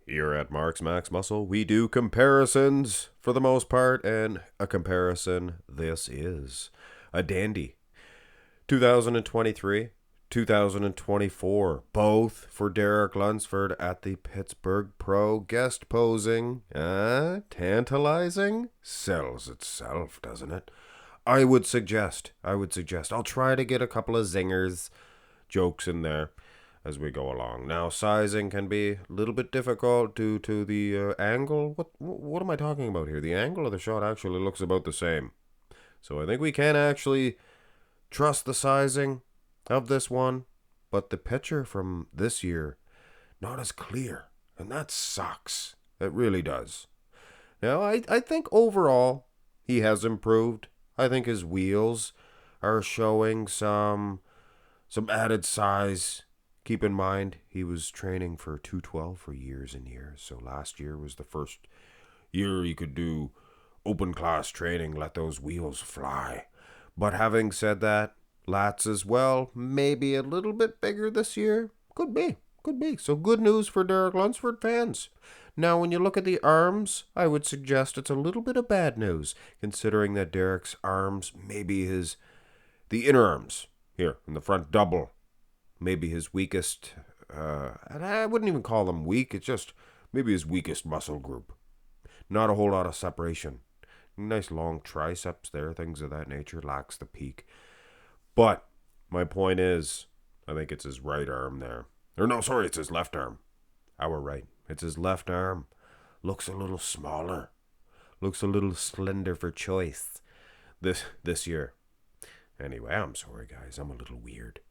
Here at Mark's Max Muscle, we do comparisons for the most part, and a comparison this is a dandy. 2023, 2024, both for Derek Lunsford at the Pittsburgh Pro, guest posing. Tantalizing? Sells itself, doesn't it? I would suggest, I'll try to get a couple of zingers, jokes in there as we go along. Now, sizing can be a little bit difficult due to the angle. What am I talking about here? The angle of the shot actually looks about the same. So I think we can actually trust the sizing of this one, but the picture from this year, not as clear, and that sucks. It really does. Now, I think overall, he has improved. I think his wheels are showing some added size. Keep in mind, he was training for 212 for years and years. So last year was the first year he could do open class training, let those wheels fly. But having said that, lats as well, maybe a little bit bigger this year. Could be. So good news for Derek Lunsford fans. Now, when you look at the arms, I would suggest it's a little bit of bad news, considering that Derek's arms, maybe the inner arms, here, in the front double, maybe his weakest, and I wouldn't even call them weak, it's just maybe his weakest muscle group. Not a whole lot of separation. Nice long triceps there, things of that nature, lacks the peak. But my point is, I think it's his right arm there. Or no, sorry, it's his left arm. Our right. It's his left arm. Looks a little smaller. Looks a little slender for choice this year. Anyway, I'm sorry, guys. I'm a little weird.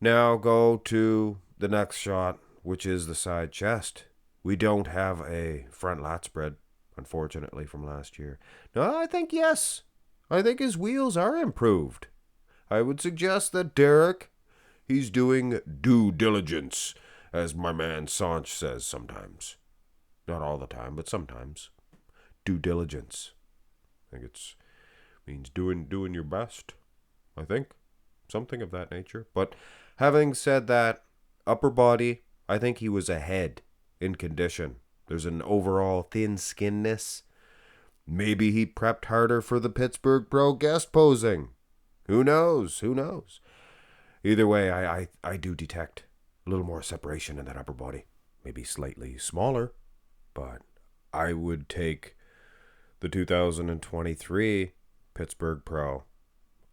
Now go to the next shot, which is the side chest. We don't have a front lat spread, unfortunately, from last year. No, I think yes. I think his wheels are improved. I would suggest that Derek, he's doing due diligence, as my man Sanch says sometimes. Not all the time, but sometimes. Due diligence. I think it means doing your best, I think. Something of that nature. But having said that, upper body, I think he was ahead in condition. There's an overall thin skinness. Maybe he prepped harder for the Pittsburgh Pro guest posing. Who knows? Either way, I do detect a little more separation in that upper body. Maybe slightly smaller, but I would take the 2023 Pittsburgh Pro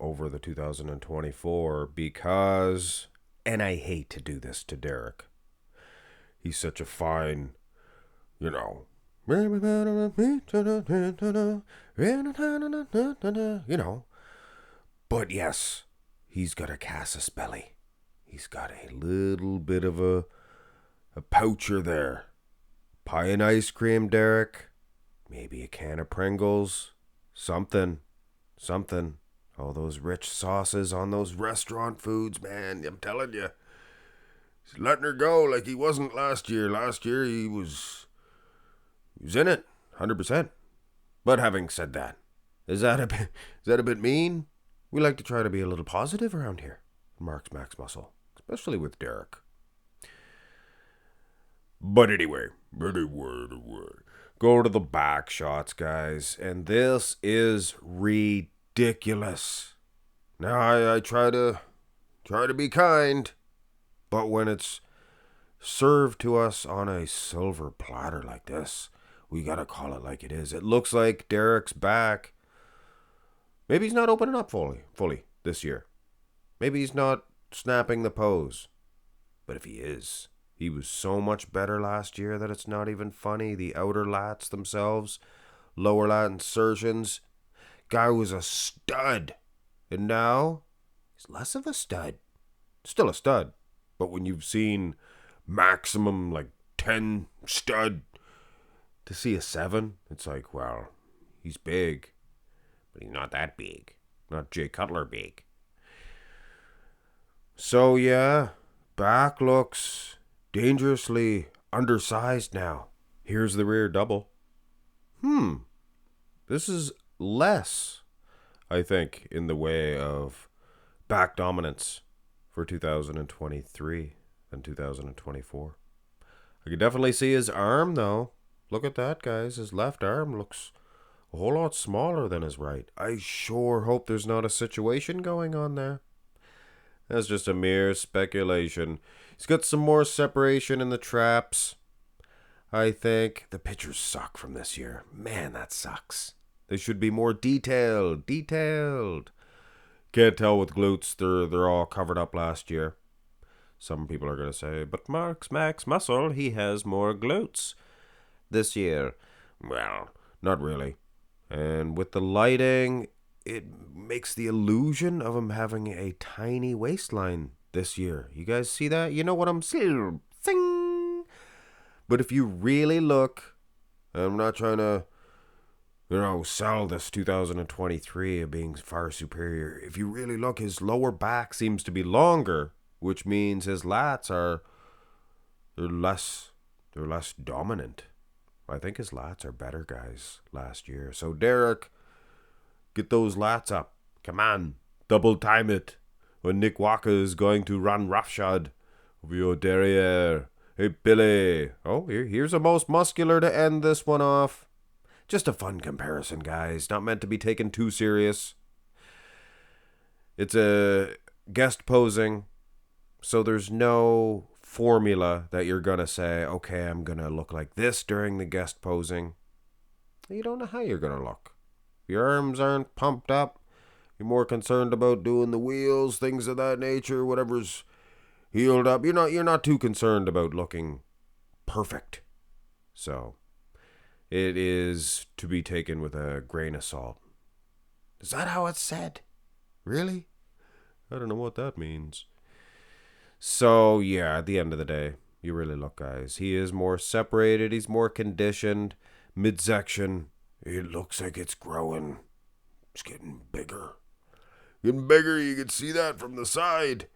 over the 2024 because, and I hate to do this to Derek, he's such a fine, you know, but yes, he's got a casus belly. He's got a little bit of a poucher there. Pie and ice cream, Derek. Maybe a can of Pringles. Something. All those rich sauces on those restaurant foods, man. I'm telling you. He's letting her go like he wasn't last year. Last year he was in it, 100%. But having said that, is that a bit mean? We like to try to be a little positive around here. Mark's Max Muscle, especially with Derek. But anyway, go to the back shots, guys, and this is ridiculous. Now I try to be kind, but when it's served to us on a silver platter like this, we gotta call it like it is. It looks like Derek's back. Maybe he's not opening up fully this year. Maybe he's not snapping the pose. But if he is, he was so much better last year that it's not even funny. The outer lats themselves, lower lat insertions, guy was a stud. And now, he's less of a stud. Still a stud. But when you've seen maximum like 10 stud, to see a 7, it's like, well, he's big. But he's not that big. Not Jay Cutler big. So yeah, back looks dangerously undersized now. Here's the rear double. This is less, I think, in the way of back dominance for 2023 than 2024. I can definitely see his arm, though. Look at that, guys. His left arm looks a whole lot smaller than his right. I sure hope there's not a situation going on there. That's just a mere speculation. He's got some more separation in the traps, I think. The pictures suck from this year. Man, that sucks. They should be more detailed. Can't tell with glutes. They're all covered up last year. Some people are going to say, but Max Muscle, he has more glutes this year. Well, not really. And with the lighting, it makes the illusion of him having a tiny waistline this year. You guys see that? You know what I'm saying? Sing! But if you really look, I'm not trying to, sell this 2023 of being far superior. If you really look, his lower back seems to be longer, which means his lats they're less dominant. I think his lats are better, guys, last year. So Derek, get those lats up. Come on, double time it. When Nick Walker is going to run roughshod over your derriere. Hey, Billy. Oh, here's a most muscular to end this one off. Just a fun comparison, guys. Not meant to be taken too serious. It's a guest posing, so there's no formula that you're going to say, okay, I'm going to look like this during the guest posing. You don't know how you're going to look. Your arms aren't pumped up. You're more concerned about doing the wheels, things of that nature, whatever's healed up. You're not too concerned about looking perfect. So it is to be taken with a grain of salt. Is that how it's said? Really? I don't know what that means. So, yeah, at the end of the day, you really look, guys. He is more separated. He's more conditioned. Midsection, it looks like it's growing. It's getting bigger. Getting bigger, you can see that from the side.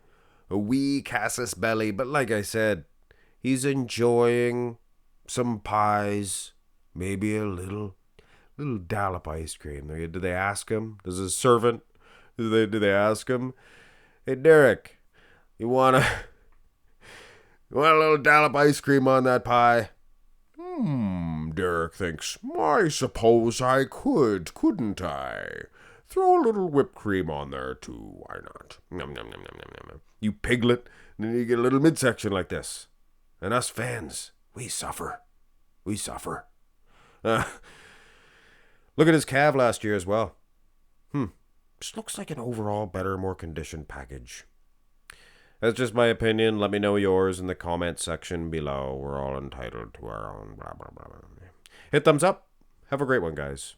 A wee Cassis belly. But like I said, he's enjoying some pies. Maybe a little dollop ice cream. Did they ask him? Does his servant, do they ask him? Hey, Derek, you want a little dollop ice cream on that pie? Derek thinks, I suppose I couldn't I? Throw a little whipped cream on there too, why not? Nom, nom, nom, nom, nom, nom. You piglet, and then you get a little midsection like this. And us fans, we suffer. Look at his calf last year as well. Just looks like an overall better, more conditioned package. That's just my opinion. Let me know yours in the comment section below. We're all entitled to our own blah, blah, blah, blah. Hit thumbs up. Have a great one, guys.